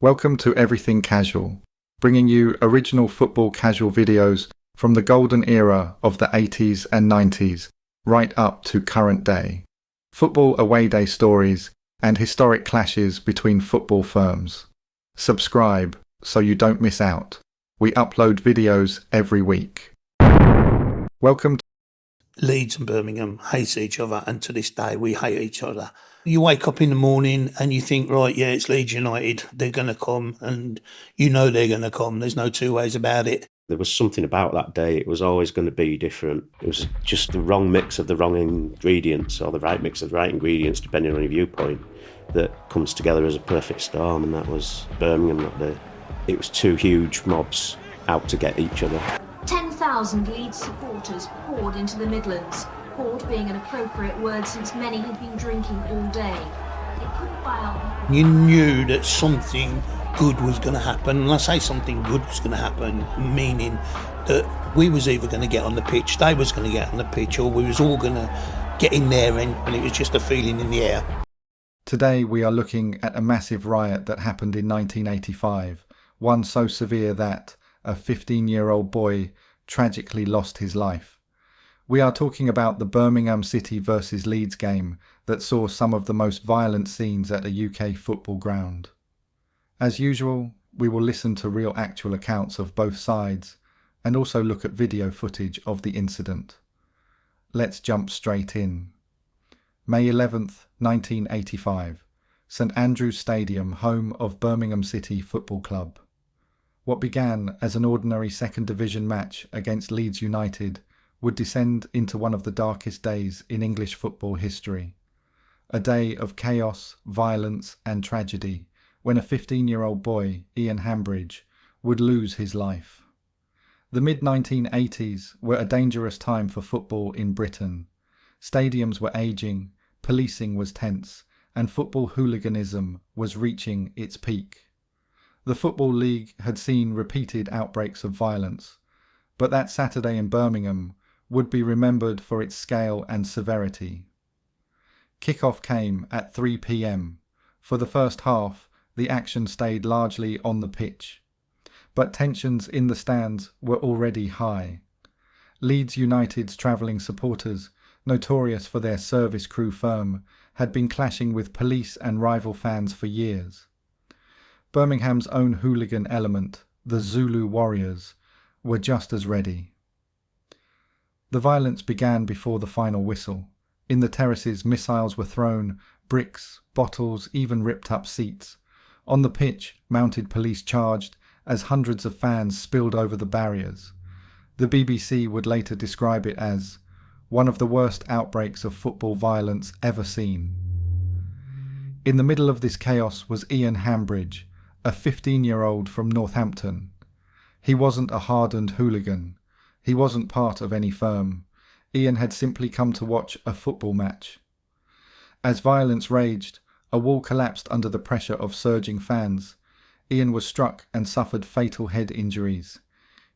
Welcome to Everything Casual, bringing you original football casual videos from the golden era of the 80s and 90s, right up to current day. Football away day stories and historic clashes between football firms. Subscribe so you don't miss out. We upload videos every week. Welcome to Leeds and Birmingham hate each other, and to this day we hate each other. You wake up in the morning and you think, right, yeah, it's Leeds United, they're going to come, and you know they're going to come. There's no two ways about it. There was something about that day, it was always going to be different. It was just the wrong mix of the wrong ingredients, or the right mix of the right ingredients, depending on your viewpoint, that comes together as a perfect storm, and that was Birmingham that day. It was two huge mobs out to get each other. 10,000 Leeds supporters poured into the Midlands, poured being an appropriate word since many had been drinking all day. They couldn't buy out. You knew that something good was going to happen. And I say something good was going to happen, meaning that we was either going to get on the pitch, they was going to get on the pitch, or we was all going to get in there, and it was just a feeling in the air. Today we are looking at a massive riot that happened in 1985, one so severe that a 15-year-old boy tragically lost his life. We are talking about the Birmingham City versus Leeds game that saw some of the most violent scenes at a UK football ground. As usual, we will listen to real actual accounts of both sides and also look at video footage of the incident. Let's jump straight in. May 11th, 1985, St Andrew's Stadium, home of Birmingham City Football Club. What began as an ordinary second division match against Leeds United would descend into one of the darkest days in English football history. A day of chaos, violence and tragedy when a 15-year-old boy, Ian Hambridge, would lose his life. The mid-1980s were a dangerous time for football in Britain. Stadiums were ageing, policing was tense, and football hooliganism was reaching its peak. The Football League had seen repeated outbreaks of violence, but that Saturday in Birmingham would be remembered for its scale and severity. Kick-off came at 3 p.m. For the first half, the action stayed largely on the pitch, but tensions in the stands were already high. Leeds United's travelling supporters, notorious for their service crew firm, had been clashing with police and rival fans for years. Birmingham's own hooligan element, the Zulu Warriors, were just as ready. The violence began before the final whistle. In the terraces, missiles were thrown, bricks, bottles, even ripped up seats. On the pitch, mounted police charged as hundreds of fans spilled over the barriers. The BBC would later describe it as one of the worst outbreaks of football violence ever seen. In the middle of this chaos was Ian Hambridge, a 15-year-old from Northampton. He wasn't a hardened hooligan. He wasn't part of any firm. Ian had simply come to watch a football match. As violence raged, a wall collapsed under the pressure of surging fans. Ian was struck and suffered fatal head injuries.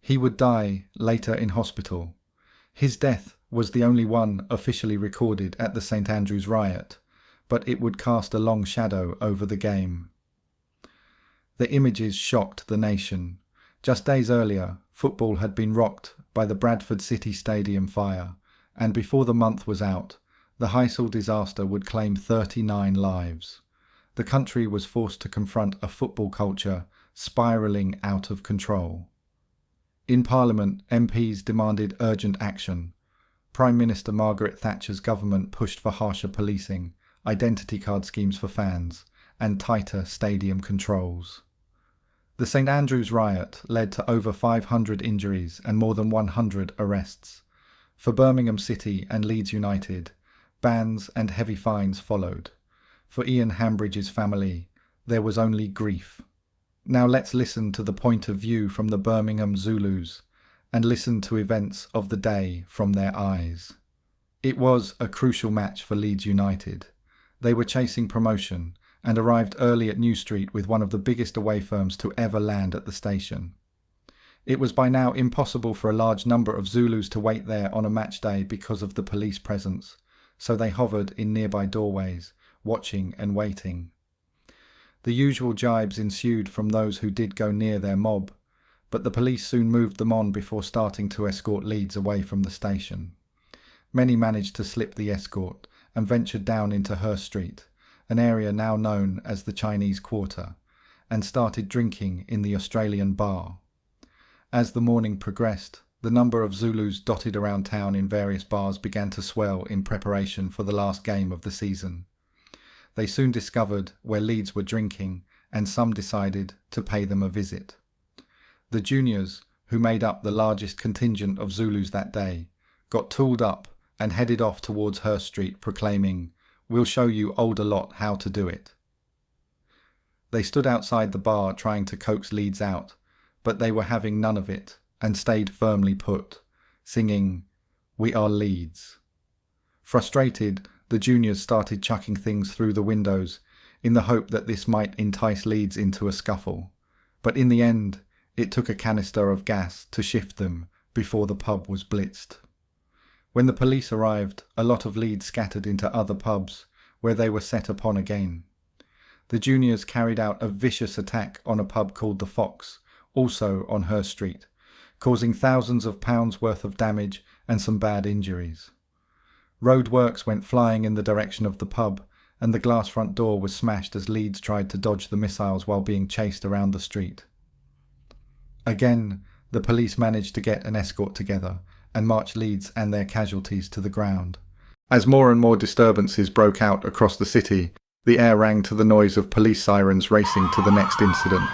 He would die later in hospital. His death was the only one officially recorded at the St Andrew's riot, but it would cast a long shadow over the game. The images shocked the nation. Just days earlier, football had been rocked by the Bradford City Stadium fire, and before the month was out, the Heysel disaster would claim 39 lives. The country was forced to confront a football culture spiralling out of control. In Parliament, MPs demanded urgent action. Prime Minister Margaret Thatcher's government pushed for harsher policing, identity card schemes for fans, and tighter stadium controls. The St Andrew's riot led to over 500 injuries and more than 100 arrests. For Birmingham City and Leeds United, bans and heavy fines followed. For Ian Hambridge's family, there was only grief. Now let's listen to the point of view from the Birmingham Zulus and listen to events of the day from their eyes. It was a crucial match for Leeds United. They were chasing promotion and arrived early at New Street with one of the biggest away firms to ever land at the station. It was by now impossible for a large number of Zulus to wait there on a match day because of the police presence, so they hovered in nearby doorways, watching and waiting. The usual jibes ensued from those who did go near their mob, but the police soon moved them on before starting to escort Leeds away from the station. Many managed to slip the escort and ventured down into Hurst Street, an area now known as the Chinese Quarter, and started drinking in the Australian bar. As the morning progressed, the number of Zulus dotted around town in various bars began to swell in preparation for the last game of the season. They soon discovered where Leeds were drinking, and some decided to pay them a visit. The juniors, who made up the largest contingent of Zulus that day, got tooled up and headed off towards Hurst Street proclaiming, "We'll show you older lot how to do it." They stood outside the bar trying to coax Leeds out, but they were having none of it and stayed firmly put, singing, "We are Leeds." Frustrated, the juniors started chucking things through the windows in the hope that this might entice Leeds into a scuffle, but in the end it took a canister of gas to shift them before the pub was blitzed. When the police arrived, a lot of Leeds scattered into other pubs, where they were set upon again. The juniors carried out a vicious attack on a pub called the Fox, also on Hurst Street, causing thousands of pounds worth of damage and some bad injuries. Roadworks went flying in the direction of the pub, and the glass front door was smashed as Leeds tried to dodge the missiles while being chased around the street. Again, the police managed to get an escort together and march Leeds and their casualties to the ground. As more and more disturbances broke out across the city, the air rang to the noise of police sirens racing to the next incident.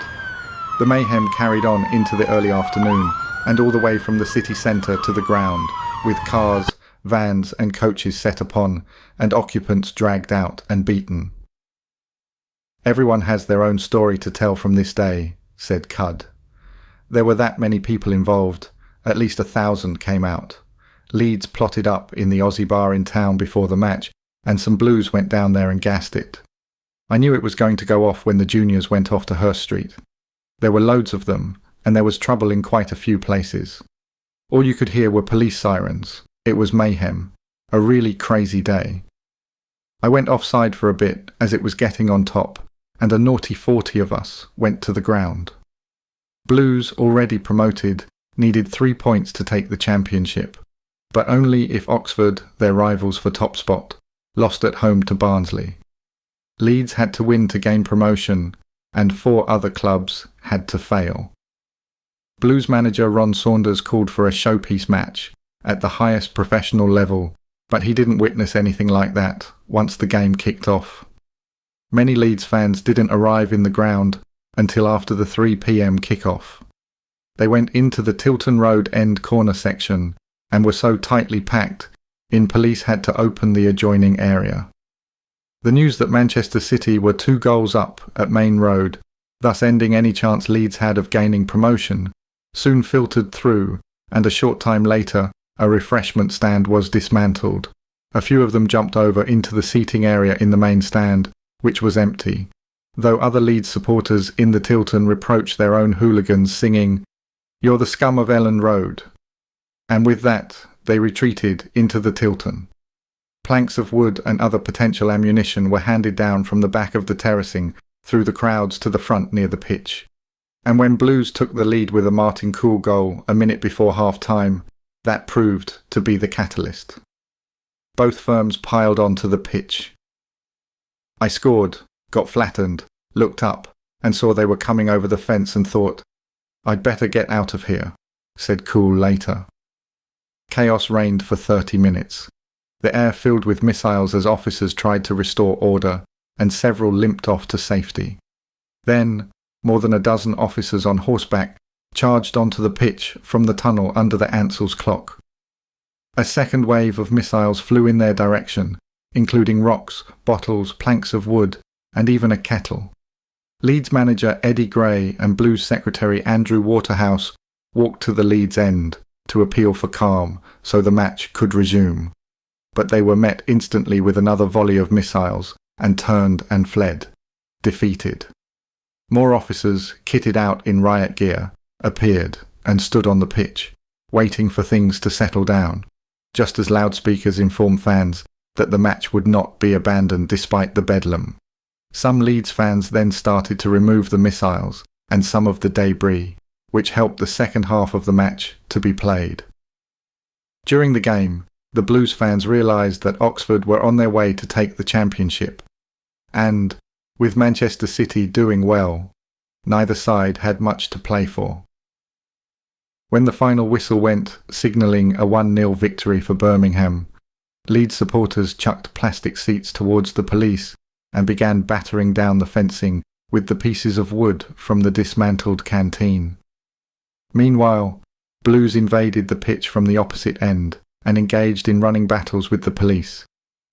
The mayhem carried on into the early afternoon and all the way from the city centre to the ground, with cars, vans and coaches set upon and occupants dragged out and beaten. "Everyone has their own story to tell from this day," said Cud. There were that many people involved. At least 1,000 came out. Leeds plotted up in the Aussie bar in town before the match, and some blues went down there and gassed it. I knew it was going to go off when the juniors went off to Hurst Street. There were loads of them, and there was trouble in quite a few places. All you could hear were police sirens. It was mayhem. A really crazy day. I went offside for a bit as it was getting on top, and a naughty 40 of us went to the ground. Blues, already promoted, needed 3 points to take the championship, but only if Oxford, their rivals for top spot, lost at home to Barnsley. Leeds had to win to gain promotion, and 4 other clubs had to fail. Blues manager Ron Saunders called for a showpiece match at the highest professional level, but he didn't witness anything like that once the game kicked off. Many Leeds fans didn't arrive in the ground until after the 3 p.m. kick-off. They went into the Tilton Road end corner section and were so tightly packed, police had to open the adjoining area. The news that Manchester City were 2 goals up at Main Road, thus ending any chance Leeds had of gaining promotion, soon filtered through, and a short time later a refreshment stand was dismantled. A few of them jumped over into the seating area in the main stand, which was empty, though other Leeds supporters in the Tilton reproached their own hooligans, singing, "You're the scum of Ellen Road." And with that, they retreated into the Tilton. Planks of wood and other potential ammunition were handed down from the back of the terracing through the crowds to the front near the pitch. And when Blues took the lead with a Martin Cool goal a minute before half-time, that proved to be the catalyst. Both firms piled onto the pitch. I scored, got flattened, looked up, and saw they were coming over the fence and thought, "I'd better get out of here," said Cool later. Chaos reigned for 30 minutes. The air filled with missiles as officers tried to restore order, and several limped off to safety. Then, more than a dozen officers on horseback charged onto the pitch from the tunnel under the Ansell's clock. A second wave of missiles flew in their direction, including rocks, bottles, planks of wood, and even a kettle. Leeds manager Eddie Gray and Blues secretary Andrew Waterhouse walked to the Leeds end to appeal for calm so the match could resume. But they were met instantly with another volley of missiles and turned and fled, defeated. More officers, kitted out in riot gear, appeared and stood on the pitch, waiting for things to settle down, just as loudspeakers informed fans that the match would not be abandoned despite the bedlam. Some Leeds fans then started to remove the missiles and some of the debris, which helped the second half of the match to be played. During the game, the Blues fans realised that Oxford were on their way to take the championship, and, with Manchester City doing well, neither side had much to play for. When the final whistle went, signalling a 1-0 victory for Birmingham, Leeds supporters chucked plastic seats towards the police and began battering down the fencing with the pieces of wood from the dismantled canteen. Meanwhile, Blues invaded the pitch from the opposite end and engaged in running battles with the police.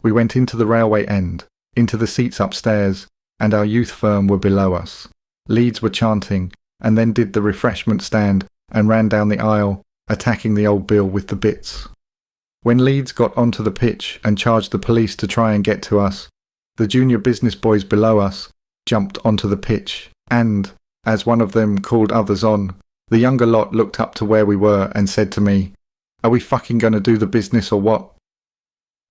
We went into the railway end, into the seats upstairs, and our youth firm were below us. Leeds were chanting, and then did the refreshment stand and ran down the aisle, attacking the old Bill with the bits. When Leeds got onto the pitch and charged the police to try and get to us, the junior business boys below us jumped onto the pitch, and, as one of them called others on, the younger lot looked up to where we were and said to me, "Are we fucking gonna do the business or what?"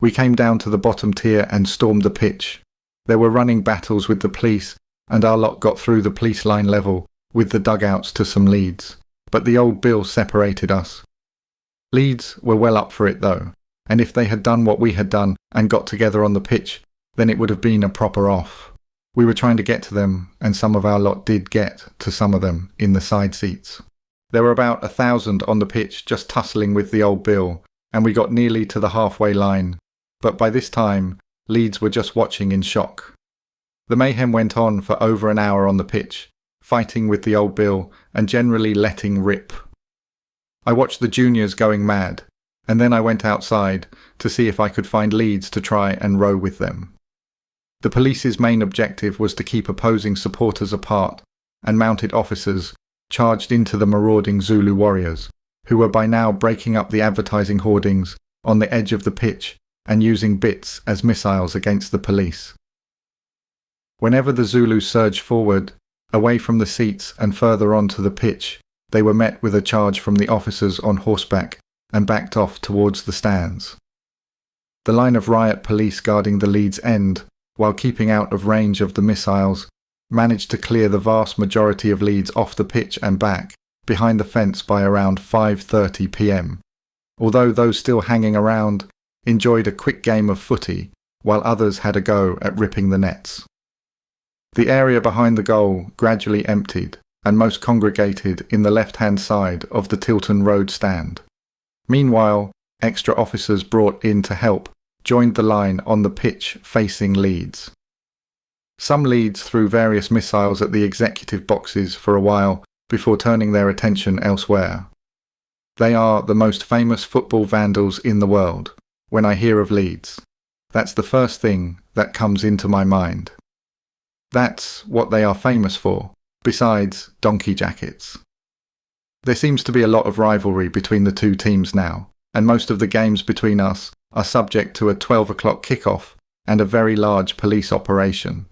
We came down to the bottom tier and stormed the pitch. There were running battles with the police, and our lot got through the police line level with the dugouts to some Leeds, but the old Bill separated us. Leeds were well up for it though, and if they had done what we had done and got together on the pitch, then it would have been a proper off. We were trying to get to them, and some of our lot did get to some of them in the side seats. There were about 1,000 on the pitch just tussling with the old Bill, and we got nearly to the halfway line, but by this time, Leeds were just watching in shock. The mayhem went on for over an hour on the pitch, fighting with the old Bill and generally letting rip. I watched the juniors going mad, and then I went outside to see if I could find Leeds to try and row with them. The police's main objective was to keep opposing supporters apart, and mounted officers charged into the marauding Zulu warriors, who were by now breaking up the advertising hoardings on the edge of the pitch and using bits as missiles against the police. Whenever the Zulus surged forward, away from the seats and further onto the pitch, they were met with a charge from the officers on horseback and backed off towards the stands. The line of Riot police guarding the Leeds end, while keeping out of range of the missiles, managed to clear the vast majority of Leeds off the pitch and back, behind the fence by around 5:30 p.m, although those still hanging around enjoyed a quick game of footy, while others had a go at ripping the nets. The area behind the goal gradually emptied, and most congregated in the left-hand side of the Tilton Road stand. Meanwhile, extra officers brought in to help joined the line on the pitch facing Leeds. Some Leeds threw various missiles at the executive boxes for a while before turning their attention elsewhere. They are the most famous football vandals in the world. When I hear of Leeds, that's the first thing that comes into my mind. That's what they are famous for, besides donkey jackets. There seems to be a lot of rivalry between the two teams now, and most of the games between us are subject to a 12 o'clock kickoff and a very large police operation.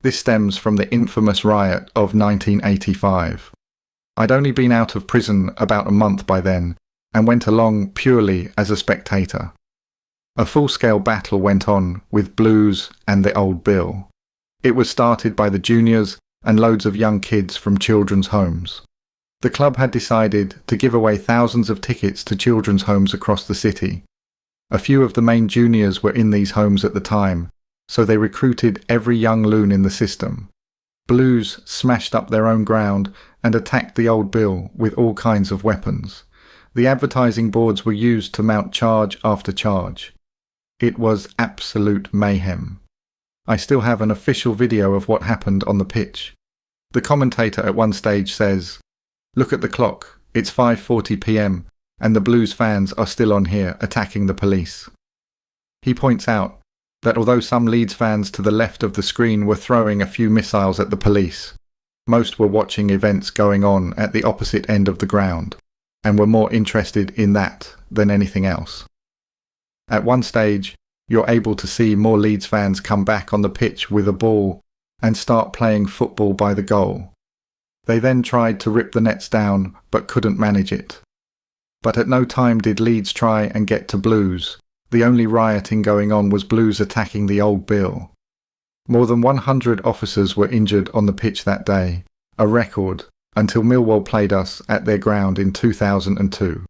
This stems from the infamous riot of 1985. I'd only been out of prison about a month by then, and went along purely as a spectator. A full-scale battle went on with Blues and the old Bill. It was started by the juniors and loads of young kids from children's homes. The club had decided to give away thousands of tickets to children's homes across the city. A few of the main juniors were in these homes at the time, so they recruited every young loon in the system. Blues smashed up their own ground and attacked the old Bill with all kinds of weapons. The advertising boards were used to mount charge after charge. It was absolute mayhem. I still have an official video of what happened on the pitch. The commentator at one stage says, "Look at the clock, it's 5:40 p.m, and the Blues fans are still on here attacking the police." He points out that although some Leeds fans to the left of the screen were throwing a few missiles at the police, most were watching events going on at the opposite end of the ground, and were more interested in that than anything else. At one stage, you're able to see more Leeds fans come back on the pitch with a ball and start playing football by the goal. They then tried to rip the nets down but couldn't manage it. But at no time did Leeds try and get to Blues. The only rioting going on was Blues attacking the old Bill. More than 100 officers were injured on the pitch that day, a record, until Millwall played us at their ground in 2002.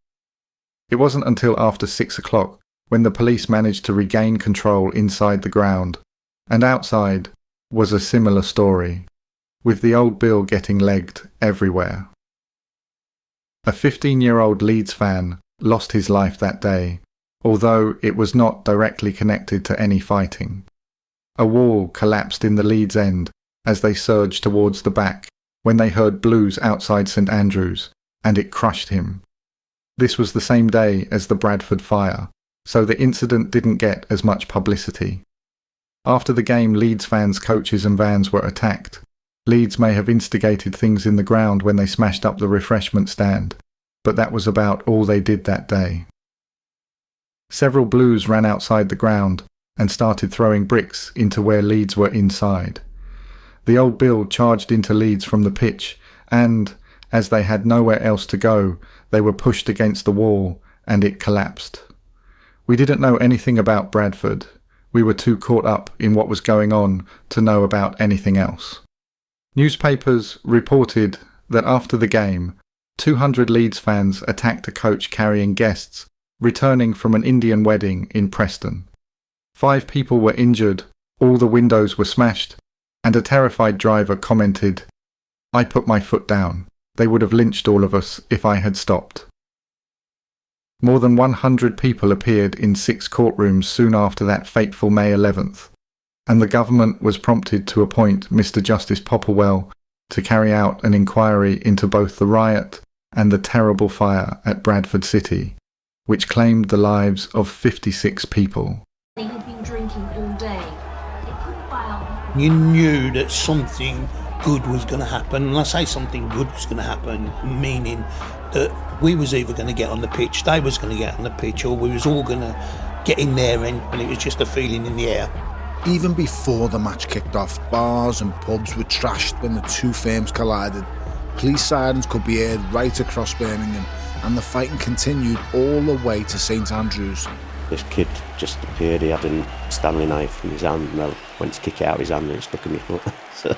It wasn't until after 6 o'clock when the police managed to regain control inside the ground, and outside was a similar story, with the old Bill getting legged everywhere. A 15-year-old Leeds fan lost his life that day, although it was not directly connected to any fighting. A wall collapsed in the Leeds end as they surged towards the back when they heard blues outside St Andrews, and it crushed him. This was the same day as the Bradford fire, so the incident didn't get as much publicity. After the game, Leeds fans' coaches and vans were attacked. Leeds may have instigated things in the ground when they smashed up the refreshment stand, but that was about all they did that day. Several blues ran outside the ground and started throwing bricks into where Leeds were inside. The old Bill charged into Leeds from the pitch and, as they had nowhere else to go, they were pushed against the wall and it collapsed. We didn't know anything about Bradford. We were too caught up in what was going on to know about anything else. Newspapers reported that after the game, 200 Leeds fans attacked a coach carrying guests returning from an Indian wedding in Preston. 5 people were injured, all the windows were smashed, and a terrified driver commented, "I put my foot down. They would have lynched all of us if I had stopped." More than 100 people appeared in 6 courtrooms soon after that fateful May 11th, and the government was prompted to appoint Mr. Justice Popplewell to carry out an inquiry into both the riot and the terrible fire at Bradford City, which claimed the lives of 56 people. They had been drinking all day. They couldn't buy alcohol. You knew that something good was going to happen. And I say something good was going to happen, meaning that we was either going to get on the pitch, they was going to get on the pitch, or we was all going to get in there, and it was just a feeling in the air. Even before the match kicked off, bars and pubs were trashed when the two firms collided. Police sirens could be heard right across Birmingham, and the fighting continued all the way to St Andrews. This kid just appeared, he had a Stanley knife in his hand, and I went to kick it out of his hand and it stuck in my foot.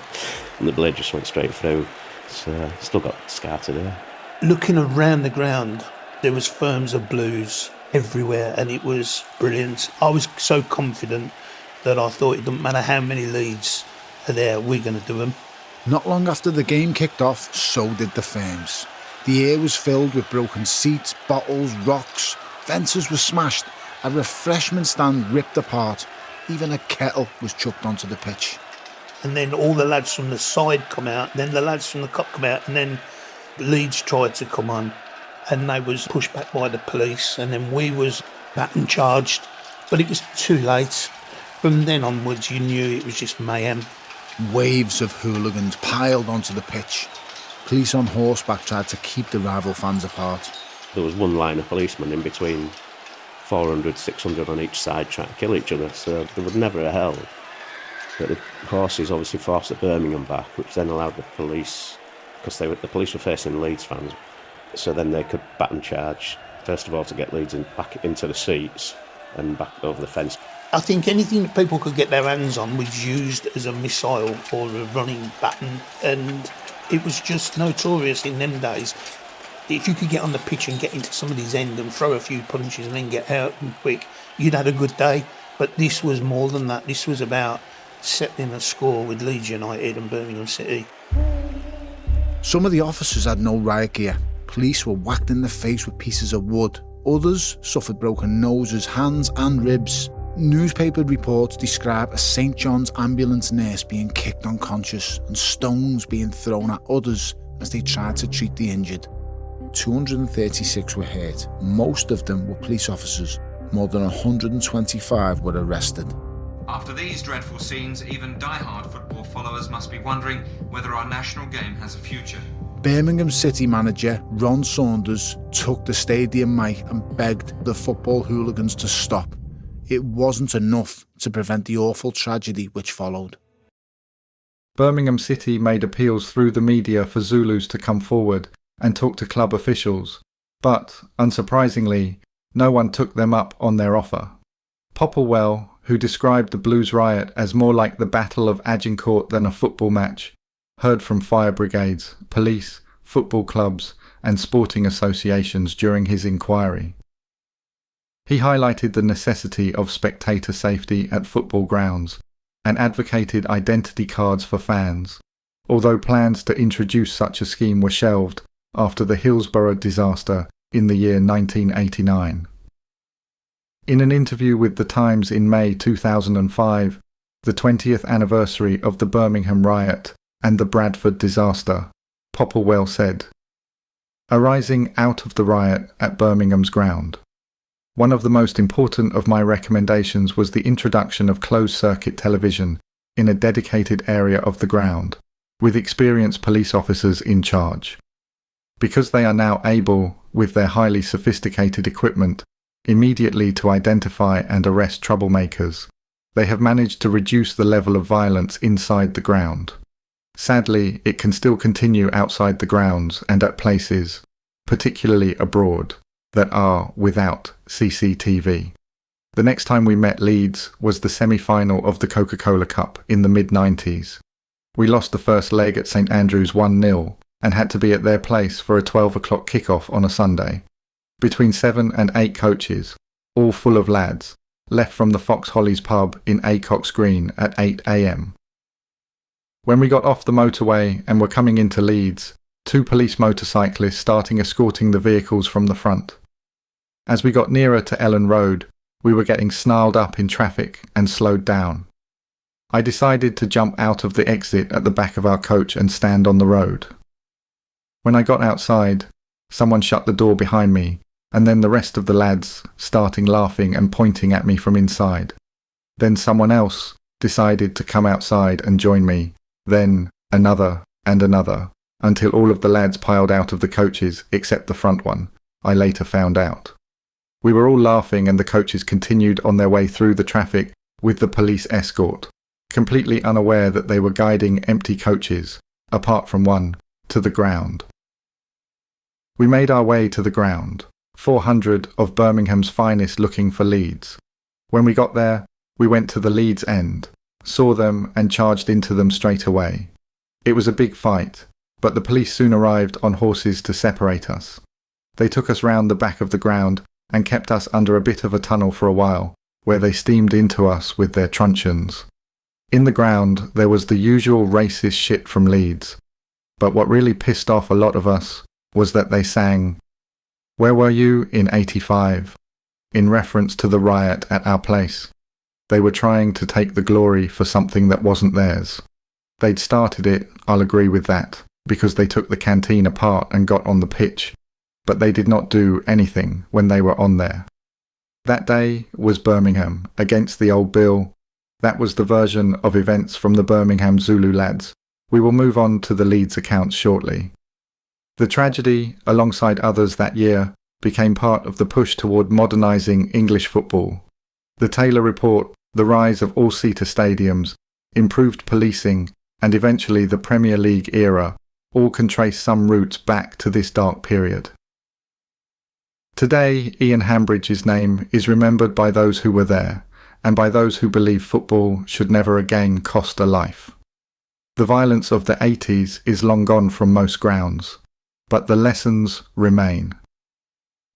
And the blade just went straight through. So still got a scar today. Looking around the ground, there was firms of blues everywhere, and it was brilliant. I was so confident that I thought it doesn't matter how many leads are there, we're going to do them. Not long after the game kicked off, so did the firms. The air was filled with broken seats, bottles, rocks, fences were smashed, a refreshment stand ripped apart, even a kettle was chucked onto the pitch. And then all the lads from the side come out, then the lads from the cup come out, and then Leeds tried to come on, and they was pushed back by the police, and then we was baton charged, but it was too late. From then onwards, you knew it was just mayhem. Waves of hooligans piled onto the pitch. Police on horseback tried to keep the rival fans apart. There was one line of policemen in between 400, 600 on each side trying to kill each other, so there was never a hell. But the horses obviously forced the Birmingham back, which then allowed the police, because the police were facing Leeds fans, so then they could baton charge, first of all to get Leeds back into the seats and back over the fence. I think anything that people could get their hands on was used as a missile or a running baton, and it was just notorious in them days. If you could get on the pitch and get into somebody's end and throw a few punches and then get out and quick, you'd had a good day. But this was more than that. This was about settling a score with Leeds United and Birmingham City. Some of the officers had no riot gear. Police were whacked in the face with pieces of wood. Others suffered broken noses, hands and ribs. Newspaper reports describe a St John's ambulance nurse being kicked unconscious and stones being thrown at others as they tried to treat the injured. 236 were hurt. Most of them were police officers. More than 125 were arrested. After these dreadful scenes, even die-hard football followers must be wondering whether our national game has a future. Birmingham City manager Ron Saunders took the stadium mic and begged the football hooligans to stop. It wasn't enough to prevent the awful tragedy which followed. Birmingham City made appeals through the media for Zulus to come forward and talk to club officials, but, unsurprisingly, no one took them up on their offer. Popplewell, who described the Blues riot as more like the Battle of Agincourt than a football match, heard from fire brigades, police, football clubs and sporting associations during his inquiry. He highlighted the necessity of spectator safety at football grounds and advocated identity cards for fans, although plans to introduce such a scheme were shelved after the Hillsborough disaster in the year 1989. In an interview with The Times in May 2005, the 20th anniversary of the Birmingham riot and the Bradford disaster, Popplewell said, "Arising out of the riot at Birmingham's ground, one of the most important of my recommendations was the introduction of closed-circuit television in a dedicated area of the ground, with experienced police officers in charge. Because they are now able, with their highly sophisticated equipment, immediately to identify and arrest troublemakers, they have managed to reduce the level of violence inside the ground. Sadly, it can still continue outside the grounds and at places, particularly abroad, that are without CCTV. The next time we met Leeds was the semi-final of the Coca-Cola Cup in the mid-90s. We lost the first leg at St Andrews 1-0 and had to be at their place for a 12 o'clock kick-off on a Sunday. Between 7 and 8 coaches, all full of lads, left from the Fox Hollies pub in Acox Green at 8 a.m. When we got off the motorway and were coming into Leeds, 2 police motorcyclists started escorting the vehicles from the front. As we got nearer to Ellen Road, we were getting snarled up in traffic and slowed down. I decided to jump out of the exit at the back of our coach and stand on the road. When I got outside, someone shut the door behind me, and then the rest of the lads starting laughing and pointing at me from inside. Then someone else decided to come outside and join me, then another and another, until all of the lads piled out of the coaches except the front one, I later found out. We were all laughing and the coaches continued on their way through the traffic with the police escort, completely unaware that they were guiding empty coaches, apart from one, to the ground. We made our way to the ground, 400 of Birmingham's finest looking for Leeds. When we got there, we went to the Leeds end, saw them and charged into them straight away. It was a big fight, but the police soon arrived on horses to separate us. They took us round the back of the ground and kept us under a bit of a tunnel for a while, where they steamed into us with their truncheons. In the ground there was the usual racist shit from Leeds, but what really pissed off a lot of us was that they sang, "Where were you in '85?" in reference to the riot at our place. They were trying to take the glory for something that wasn't theirs. They'd started it, I'll agree with that, because they took the canteen apart and got on the pitch, but they did not do anything when they were on there. That day was Birmingham against the old Bill. That was the version of events from the Birmingham Zulu lads. We will move on to the Leeds accounts shortly. The tragedy, alongside others that year, became part of the push toward modernising English football. The Taylor Report, the rise of all-seater stadiums, improved policing, and eventually the Premier League era, all can trace some roots back to this dark period. Today, Ian Hambridge's name is remembered by those who were there, and by those who believe football should never again cost a life. The violence of the 80s is long gone from most grounds, but the lessons remain.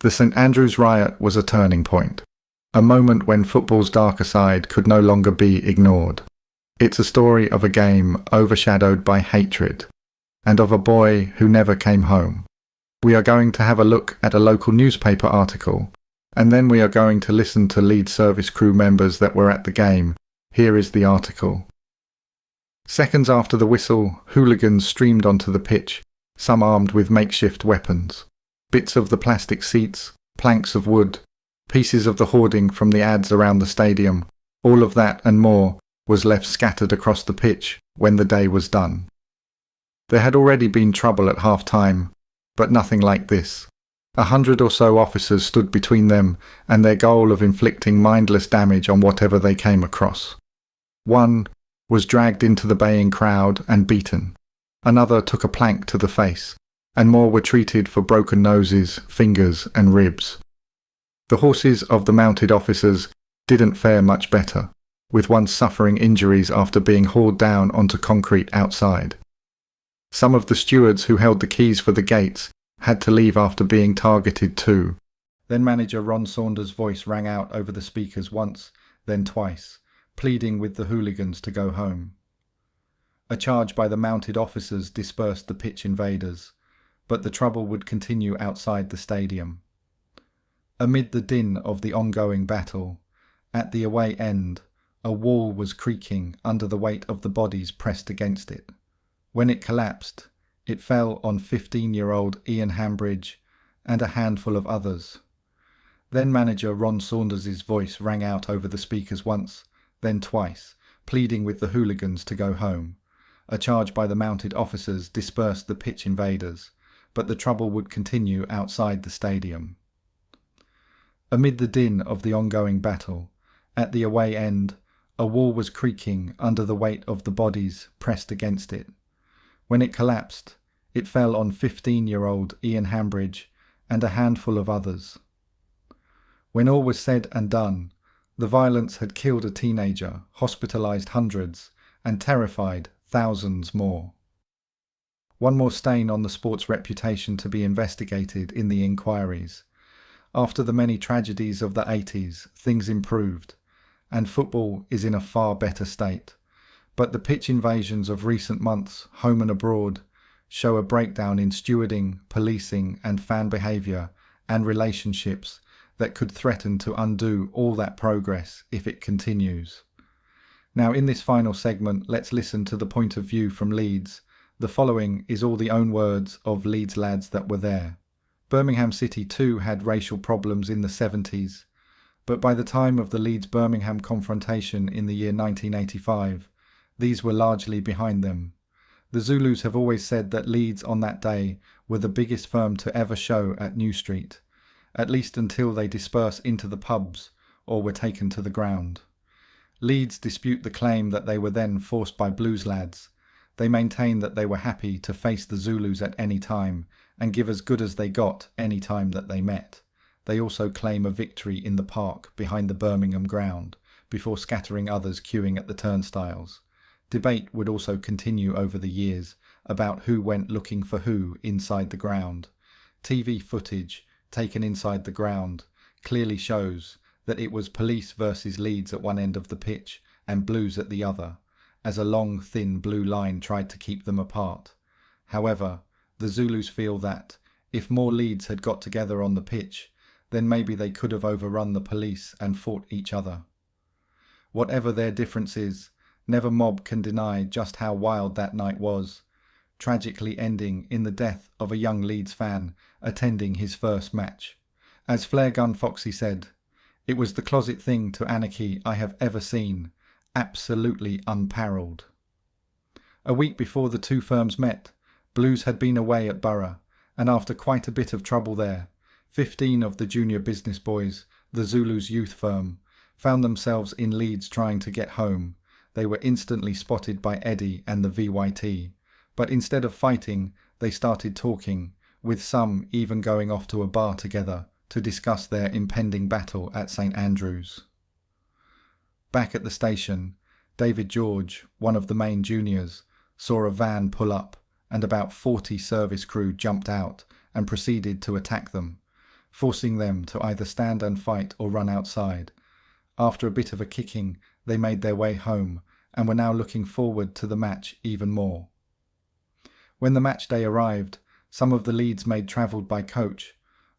The St Andrews riot was a turning point, a moment when football's darker side could no longer be ignored. It's a story of a game overshadowed by hatred, and of a boy who never came home. We are going to have a look at a local newspaper article, and then we are going to listen to Leeds service crew members that were at the game. Here is the article. Seconds after the whistle, hooligans streamed onto the pitch, some armed with makeshift weapons. Bits of the plastic seats, planks of wood, pieces of the hoarding from the ads around the stadium, all of that and more was left scattered across the pitch when the day was done. There had already been trouble at half-time, but nothing like this. 100 or so officers stood between them and their goal of inflicting mindless damage on whatever they came across. One was dragged into the baying crowd and beaten. Another took a plank to the face, and more were treated for broken noses, fingers and ribs. The horses of the mounted officers didn't fare much better. with one suffering injuries after being hauled down onto concrete outside. Some of the stewards who held the keys for the gates had to leave after being targeted too. Then manager Ron Saunders' voice rang out over the speakers once, then twice, pleading with the hooligans to go home. A charge by the mounted officers dispersed the pitch invaders, but the trouble would continue outside the stadium. Amid the din of the ongoing battle, at the away end, a wall was creaking under the weight of the bodies pressed against it. When it collapsed, it fell on 15-year-old Ian Hambridge and a handful of others. Then manager Ron Saunders' voice rang out over the speakers once, then twice, pleading with the hooligans to go home. A charge by the mounted officers dispersed the pitch invaders, but the trouble would continue outside the stadium. Amid the din of the ongoing battle, at the away end, a wall was creaking under the weight of the bodies pressed against it. When it collapsed, it fell on 15-year-old Ian Hambridge and a handful of others. When all was said and done, the violence had killed a teenager, hospitalized hundreds, and terrified thousands more. One more stain on the sport's reputation to be investigated in the inquiries. After the many tragedies of the 80s, things improved, and football is in a far better state. But the pitch invasions of recent months, home and abroad, show a breakdown in stewarding, policing, and fan behaviour and relationships that could threaten to undo all that progress if it continues. Now, in this final segment, let's listen to the point of view from Leeds. The following is all the own words of Leeds lads that were there. Birmingham City too had racial problems in the 70s, but by the time of the Leeds-Birmingham confrontation in the year 1985, these were largely behind them. The Zulus have always said that Leeds on that day were the biggest firm to ever show at New Street, at least until they disperse into the pubs or were taken to the ground. Leeds dispute the claim that they were then forced by blues lads. They maintain that they were happy to face the Zulus at any time and give as good as they got any time that they met. They also claim a victory in the park behind the Birmingham ground before scattering others queuing at the turnstiles. Debate would also continue over the years about who went looking for who inside the ground. TV footage taken inside the ground clearly shows that it was police versus Leeds at one end of the pitch and blues at the other, as a long, thin blue line tried to keep them apart. However, the Zulus feel that, if more Leeds had got together on the pitch, then maybe they could have overrun the police and fought each other. Whatever their differences, never mob can deny just how wild that night was, tragically ending in the death of a young Leeds fan attending his first match. As Flare Gun Foxy said, "It was the closet thing to anarchy I have ever seen, absolutely unparalleled." A week before the two firms met, Blues had been away at Borough, and after quite a bit of trouble there, 15 of the junior business boys, the Zulus youth firm, found themselves in Leeds trying to get home. They were instantly spotted by Eddie and the VYT, but instead of fighting, they started talking, with some even going off to a bar together to discuss their impending battle at St Andrews. Back at the station, David George, one of the main juniors, saw a van pull up, and about 40 service crew jumped out and proceeded to attack them, forcing them to either stand and fight or run outside. After a bit of a kicking, they made their way home and were now looking forward to the match even more. When the match day arrived, some of the Leeds maid travelled by coach,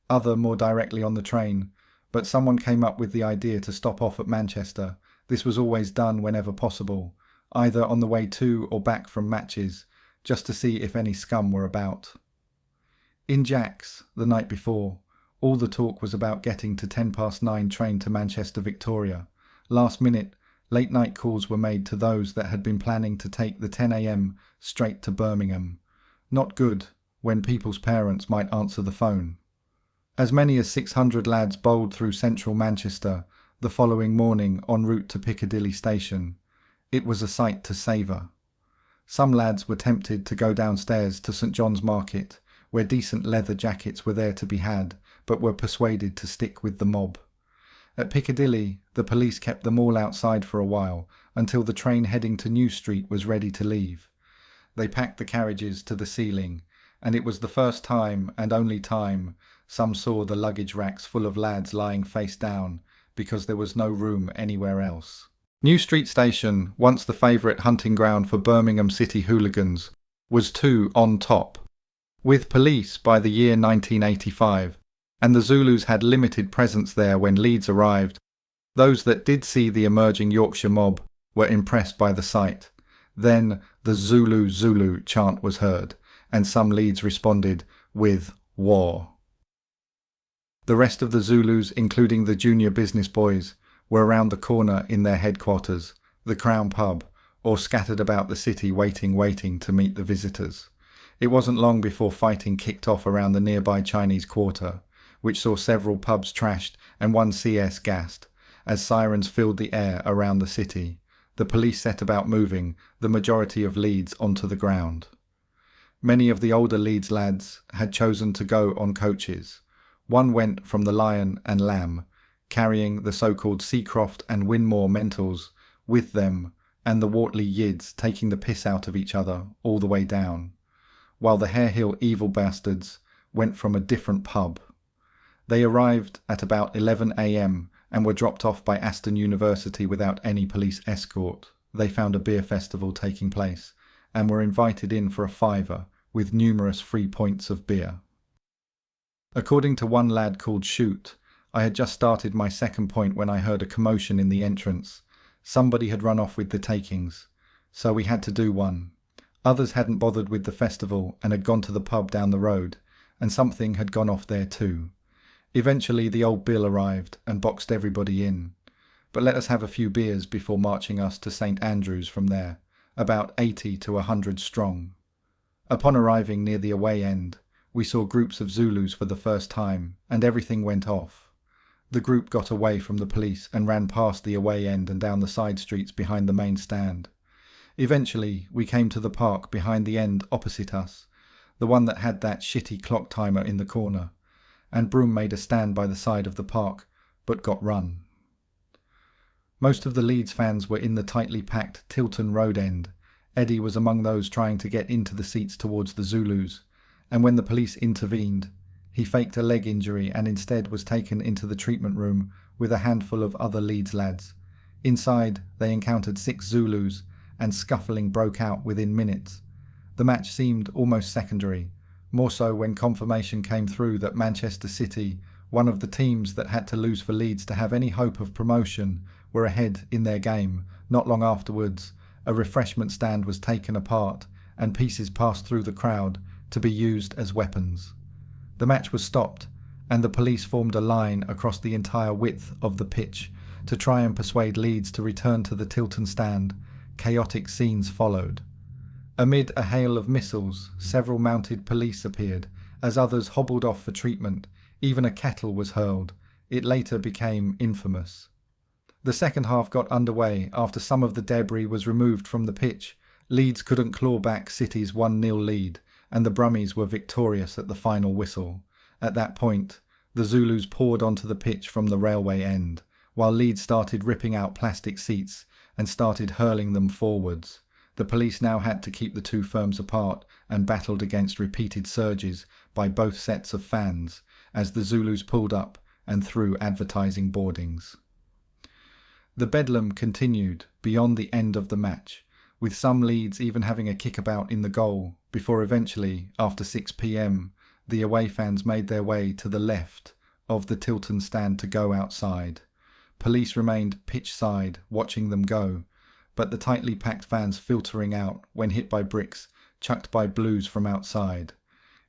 other more directly on the train, but someone came up with the idea to stop off at Manchester. This was always done whenever possible, either on the way to or back from matches, just to see if any scum were about. In Jack's, the night before, all the talk was about getting to 9:10 train to Manchester Victoria. Last minute, late night calls were made to those that had been planning to take the 10 a.m. straight to Birmingham. Not good when people's parents might answer the phone. As many as 600 lads bowled through central Manchester the following morning en route to Piccadilly station. It was a sight to savour. Some lads were tempted to go downstairs to St John's Market, where decent leather jackets were there to be had, but were persuaded to stick with the mob. At Piccadilly, The police kept them all outside for a while, until the train heading to New Street was ready to leave. They packed the carriages to the ceiling, and it was the first time and only time some saw the luggage racks full of lads lying face down, because there was no room anywhere else. New Street Station, once the favourite hunting ground for Birmingham city hooligans, was too on top. With police by the year 1985, and the Zulus had limited presence there when Leeds arrived, those that did see the emerging Yorkshire mob were impressed by the sight. Then the Zulu Zulu chant was heard, and some Leeds responded with war. The rest of the Zulus, including the junior business boys, were around the corner in their headquarters, the Crown Pub, or scattered about the city waiting to meet the visitors. It wasn't long before fighting kicked off around the nearby Chinese Quarter, which saw several pubs trashed and one CS gassed. As sirens filled the air around the city, the police set about moving the majority of Leeds onto the ground. Many of the older Leeds lads had chosen to go on coaches. One went from the Lion and Lamb, carrying the so-called Seacroft and Winmore mentals with them, and the Wortley Yids taking the piss out of each other all the way down, while the Harehill Evil Bastards went from a different pub. They arrived at about 11 a.m. and were dropped off by Aston University without any police escort. They found a beer festival taking place and were invited in for a fiver with numerous free points of beer. According to one lad called Shoot, I had just started my second point when I heard a commotion in the entrance. Somebody had run off with the takings, so we had to do one. Others hadn't bothered with the festival and had gone to the pub down the road, and something had gone off there too. Eventually the old Bill arrived and boxed everybody in, but let us have a few beers before marching us to St. Andrews from there, about 80 to 100 strong. Upon arriving near the away end, we saw groups of Zulus for the first time, and everything went off. The group got away from the police and ran past the away end and down the side streets behind the main stand. Eventually, we came to the park behind the end opposite us, the one that had that shitty clock timer in the corner, and Broom made a stand by the side of the park, but got run. Most of the Leeds fans were in the tightly packed Tilton Road end. Eddie was among those trying to get into the seats towards the Zulus, and when the police intervened, he faked a leg injury and instead was taken into the treatment room with a handful of other Leeds lads. Inside, they encountered 6 Zulus, and scuffling broke out within minutes. The match seemed almost secondary, more so when confirmation came through that Manchester City, one of the teams that had to lose for Leeds to have any hope of promotion, were ahead in their game. Not long afterwards, a refreshment stand was taken apart and pieces passed through the crowd to be used as weapons. The match was stopped, and the police formed a line across the entire width of the pitch to try and persuade Leeds to return to the Tilton stand. Chaotic scenes followed. Amid a hail of missiles, several mounted police appeared, as others hobbled off for treatment. Even a kettle was hurled. It later became infamous. The second half got underway after some of the debris was removed from the pitch. Leeds couldn't claw back City's 1-0 lead, and the Brummies were victorious at the final whistle. At that point, the Zulus poured onto the pitch from the railway end, while Leeds started ripping out plastic seats and started hurling them forwards. The police now had to keep the two firms apart and battled against repeated surges by both sets of fans as the Zulus pulled up and threw advertising boardings. The bedlam continued beyond the end of the match, with some Leeds even having a kickabout in the goal, before eventually, after 6 p.m, the away fans made their way to the left of the Tilton stand to go outside. Police remained pitch side, watching them go, but the tightly packed fans filtering out when hit by bricks chucked by Blues from outside.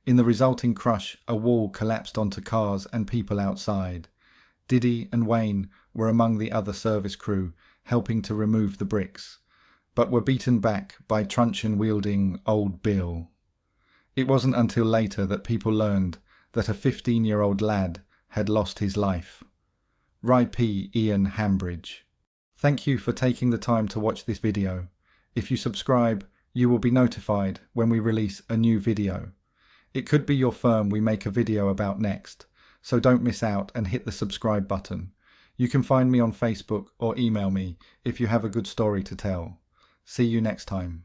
In the resulting crush, a wall collapsed onto cars and people outside. Diddy and Wayne were among the other service crew, helping to remove the bricks, but were beaten back by truncheon-wielding Old Bill. It wasn't until later that people learned that a 15-year-old lad had lost his life. RIP Ian Hambridge. Thank you for taking the time to watch this video. If you subscribe, you will be notified when we release a new video. It could be your firm we make a video about next, so don't miss out and hit the subscribe button. You can find me on Facebook or email me if you have a good story to tell. See you next time.